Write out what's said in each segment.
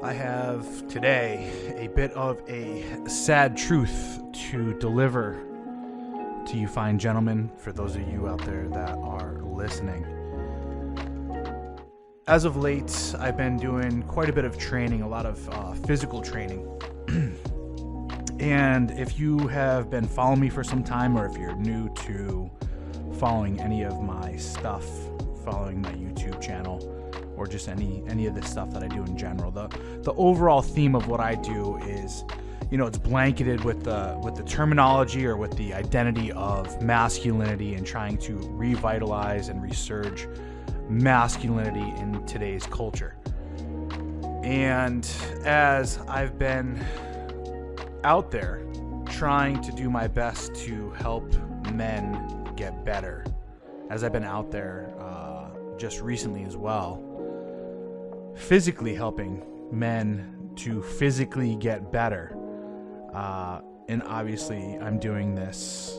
I have today a bit of a sad truth to deliver to you fine gentlemen, for those of you out there that are listening. As of late, I've been doing quite a bit of training, a lot of physical training. And if you have been following me for some time, or if you're new to following any of my stuff, following my YouTube channel, or just any of the stuff that I do in general, the overall theme of what I do is, it's blanketed with the terminology or with the identity of masculinity and trying to revitalize and resurge masculinity in today's culture. And as I've been out there trying to do my best to help men get better, as I've been out there just recently as well, physically helping men to physically get better, and obviously I'm doing this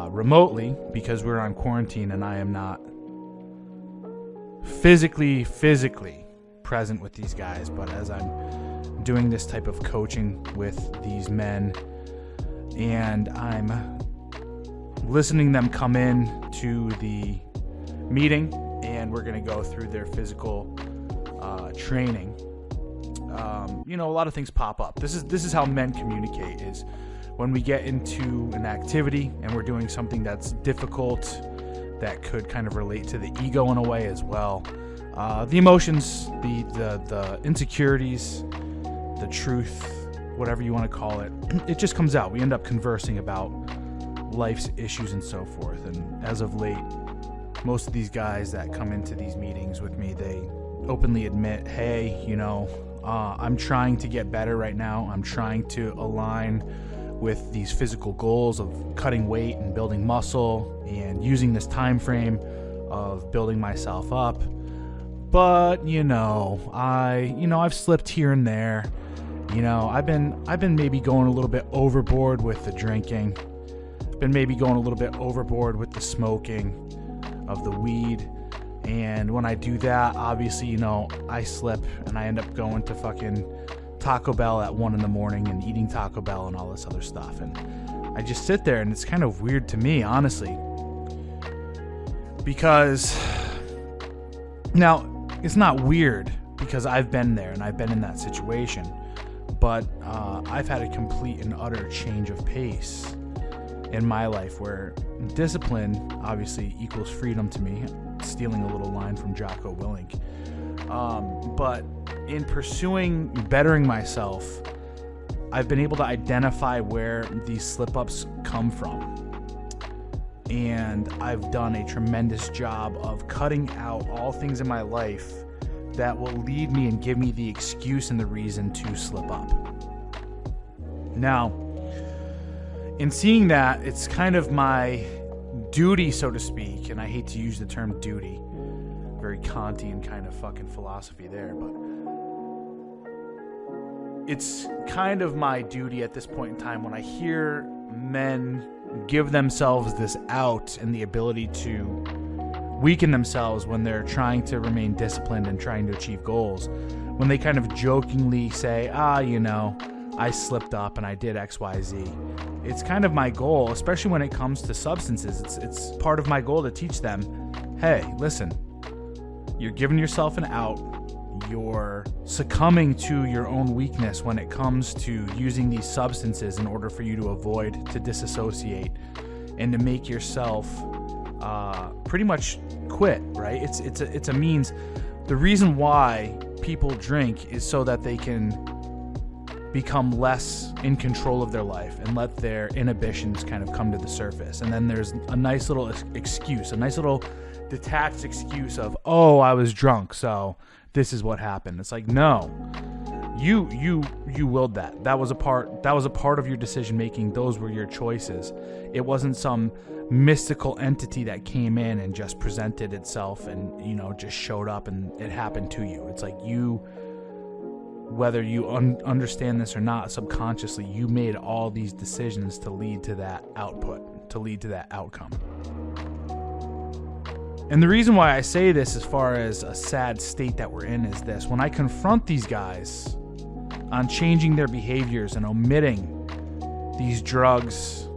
remotely because we're on quarantine and I am not physically present with these guys. But as I'm doing this type of coaching with these men and I'm listening them come in to the meeting, and we're going to go through their physical training, a lot of things pop up. This is how men communicate, is when we get into an activity and we're doing something that's difficult, that could kind of relate to the ego in a way as well. The emotions, the insecurities, the truth, whatever you want to call it, it just comes out. We end up conversing about life's issues and so forth. And as of late, most of these guys that come into these meetings with me, they openly admit, hey, I'm trying to get better right now. I'm trying to align with these physical goals of cutting weight and building muscle and using this time frame of building myself up. But, I've slipped here and there. I've been maybe going a little bit overboard with the drinking. Been maybe going a little bit overboard with the smoking of the weed. And when I do that, obviously, I slip and I end up going to fucking Taco Bell at 1 a.m. and eating Taco Bell and all this other stuff. And I just sit there, and it's kind of weird to me, honestly, because now it's not weird because I've been there and I've been in that situation, but I've had a complete and utter change of pace in my life, where discipline obviously equals freedom to me, stealing a little line from Jocko Willink. But in pursuing bettering myself, I've been able to identify where these slip-ups come from. And I've done a tremendous job of cutting out all things in my life that will lead me and give me the excuse and the reason to slip up. Now, in seeing that, it's kind of my duty, so to speak, and I hate to use the term duty, very Kantian kind of fucking philosophy there, but it's kind of my duty at this point in time, when I hear men give themselves this out and the ability to weaken themselves when they're trying to remain disciplined and trying to achieve goals, when they kind of jokingly say, I slipped up and I did XYZ. It's kind of my goal, especially when it comes to substances. It's part of my goal to teach them, hey, listen, you're giving yourself an out. You're succumbing to your own weakness when it comes to using these substances in order for you to avoid, to disassociate, and to make yourself pretty much quit, right? It's a means. The reason why people drink is so that they can become less in control of their life and let their inhibitions kind of come to the surface. And then there's a nice little excuse, a nice little detached excuse of, oh, I was drunk, so this is what happened. It's like, no, you willed that. That was a part of your decision making. Those were your choices. It wasn't some mystical entity that came in and just presented itself and, just showed up and it happened to you. It's like you, whether you understand this or not, subconsciously, you made all these decisions to lead to that output, to lead to that outcome. And the reason why I say this as far as a sad state that we're in is this. When I confront these guys on changing their behaviors and omitting these drugs,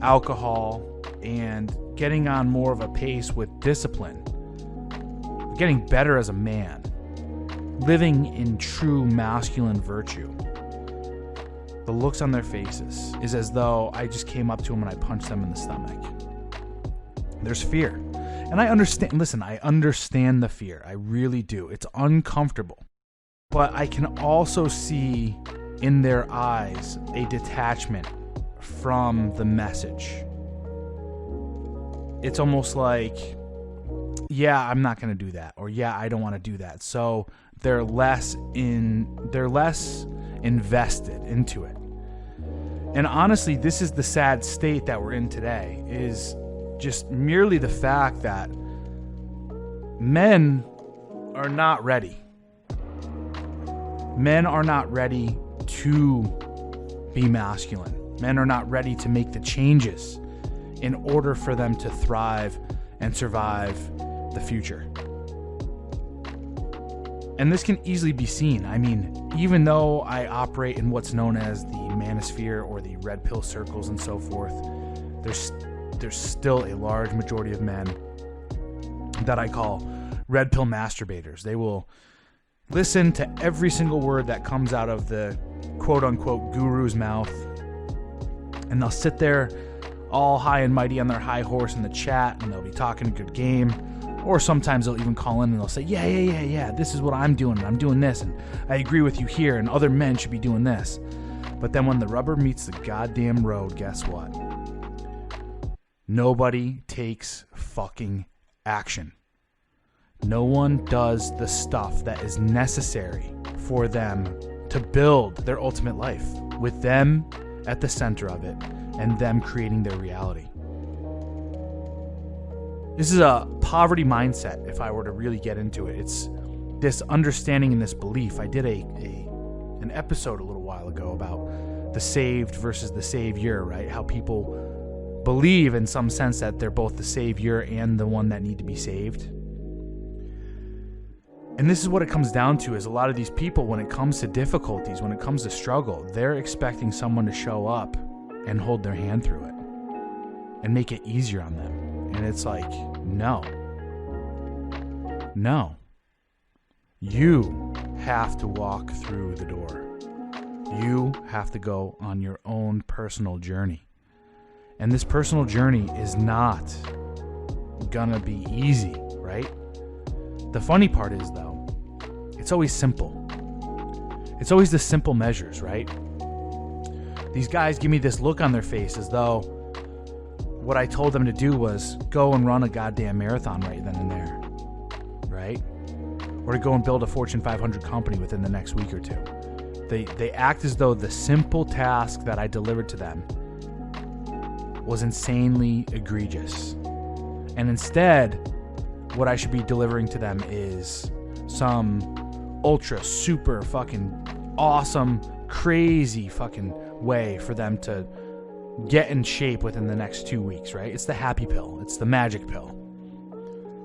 alcohol, and getting on more of a pace with discipline, getting better as a man, living in true masculine virtue, the looks on their faces is as though I just came up to them and I punched them in the stomach. There's fear. And I understand, listen, I understand the fear. I really do. It's uncomfortable. But I can also see in their eyes a detachment from the message. It's almost like, yeah, I'm not going to do that. Or yeah, I don't want to do that. So they're less invested into it. And honestly, this is the sad state that we're in today, is just merely the fact that men are not ready. Men are not ready to be masculine. Men are not ready to make the changes in order for them to thrive and survive the future. And this can easily be seen. I mean, even though I operate in what's known as the manosphere or the red pill circles and so forth, there's still a large majority of men that I call red pill masturbators. They will listen to every single word that comes out of the quote-unquote guru's mouth, and they'll sit there all high and mighty on their high horse in the chat, and they'll be talking a good game. Or sometimes they'll even call in and they'll say, yeah, this is what I'm doing, and I'm doing this, and I agree with you here, and other men should be doing this. But then when the rubber meets the goddamn road, guess what? Nobody takes fucking action. No one does the stuff that is necessary for them to build their ultimate life, with them at the center of it and them creating their reality. This is a poverty mindset, if I were to really get into it. It's this understanding and this belief. I did an episode a little while ago about the saved versus the savior, right? How people believe in some sense that they're both the savior and the one that need to be saved. And this is what it comes down to, is a lot of these people, when it comes to difficulties, when it comes to struggle, they're expecting someone to show up and hold their hand through it and make it easier on them. And it's like, no. You have to walk through the door. You have to go on your own personal journey. And this personal journey is not gonna be easy, right? The funny part is, though, it's always simple. It's always the simple measures, right? These guys give me this look on their face as though what I told them to do was go and run a goddamn marathon right then and there, right? Or to go and build a Fortune 500 company within the next week or two. They act as though the simple task that I delivered to them was insanely egregious. And instead, what I should be delivering to them is some ultra super fucking awesome, crazy fucking way for them to get in shape within the next 2 weeks, right? It's the happy pill. It's the magic pill.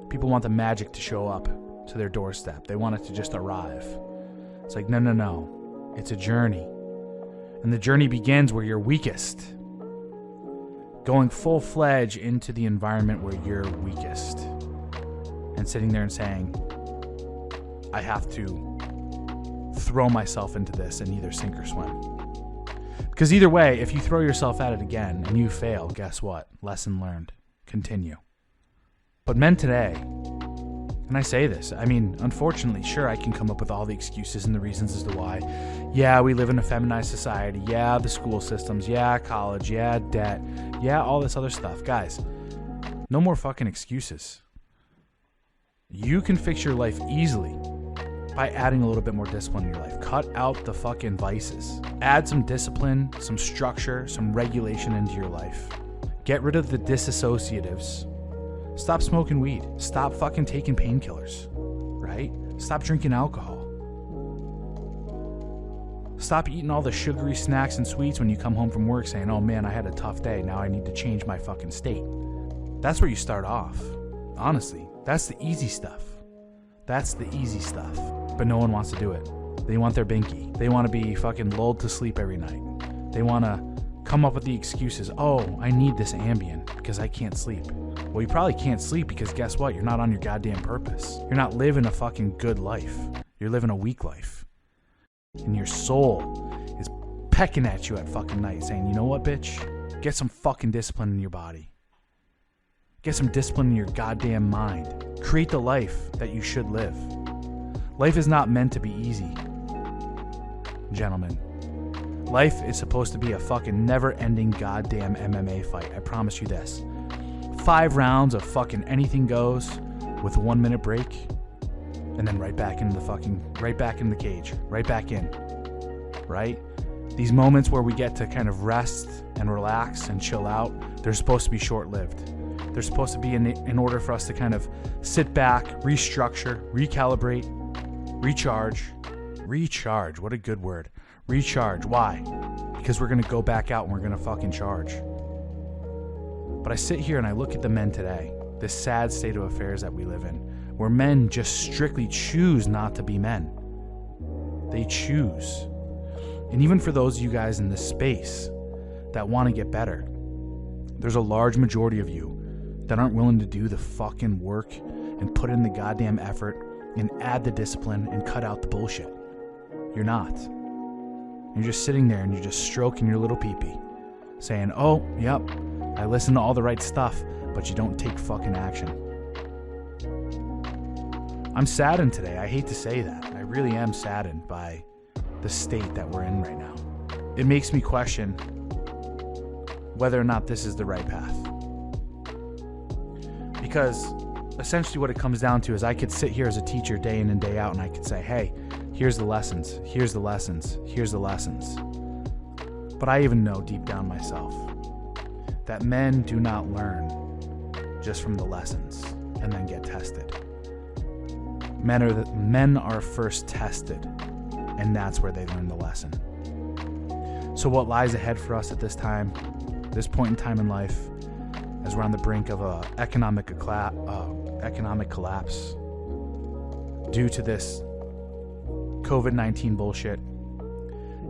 People want the magic to show up to their doorstep. They want it to just arrive. It's like, no. It's a journey. And the journey begins where you're weakest. Going full-fledged into the environment where you're weakest. And sitting there and saying, I have to throw myself into this and either sink or swim. Because either way, if you throw yourself at it again and you fail, guess what? Lesson learned. Continue. But men today, and I say this, I mean, unfortunately, sure, I can come up with all the excuses and the reasons as to why. Yeah, we live in a feminized society. Yeah, the school systems. Yeah, college. Yeah, debt. Yeah, all this other stuff. Guys, no more fucking excuses. You can fix your life easily by adding a little bit more discipline in your life. Cut out the fucking vices. Add some discipline, some structure, some regulation into your life. Get rid of the disassociatives. Stop smoking weed. Stop fucking taking painkillers, right? Stop drinking alcohol. Stop eating all the sugary snacks and sweets when you come home from work saying, oh man, I had a tough day. Now I need to change my fucking state. That's where you start off. Honestly, that's the easy stuff. That's the easy stuff. But no one wants to do it. They want their binky. They want to be fucking lulled to sleep every night. They want to come up with the excuses. Oh, I need this Ambien because I can't sleep. Well, you probably can't sleep because guess what? You're not on your goddamn purpose. You're not living a fucking good life. You're living a weak life. And your soul is pecking at you at fucking night saying, you know what, bitch? Get some fucking discipline in your body. Get some discipline in your goddamn mind. Create the life that you should live. Life is not meant to be easy, gentlemen. Life is supposed to be a fucking never-ending goddamn MMA fight. I promise you this. 5 rounds of fucking anything goes with a 1 minute break, and then right back in the cage, right back in, right? These moments where we get to kind of rest and relax and chill out, they're supposed to be short-lived. They're supposed to be in order for us to kind of sit back, restructure, recalibrate, recharge. What a good word. Recharge. Why? Because we're going to go back out and we're going to fucking charge. But I sit here and I look at the men today, this sad state of affairs that we live in, where men just strictly choose not to be men. They choose. And even for those of you guys in this space that want to get better, there's a large majority of you that aren't willing to do the fucking work and put in the goddamn effort and add the discipline and cut out the bullshit. You're not. You're just sitting there and you're just stroking your little peepee, saying, oh, yep, I listen to all the right stuff, but you don't take fucking action. I'm saddened today. I hate to say that. I really am saddened by the state that we're in right now. It makes me question whether or not this is the right path. Because essentially what it comes down to is I could sit here as a teacher day in and day out and I could say, hey, here's the lessons, here's the lessons, here's the lessons. But I even know deep down myself that men do not learn just from the lessons and then get tested. Men are first tested, and that's where they learn the lesson. So what lies ahead for us at this time, this point in time in life, as we're on the brink of a economic collapse due to this COVID-19 bullshit,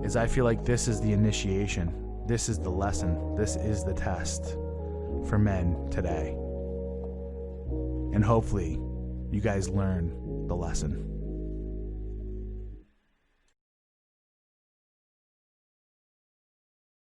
is I feel like this is the initiation. This is the lesson. This is the test for men today. And hopefully you guys learn the lesson.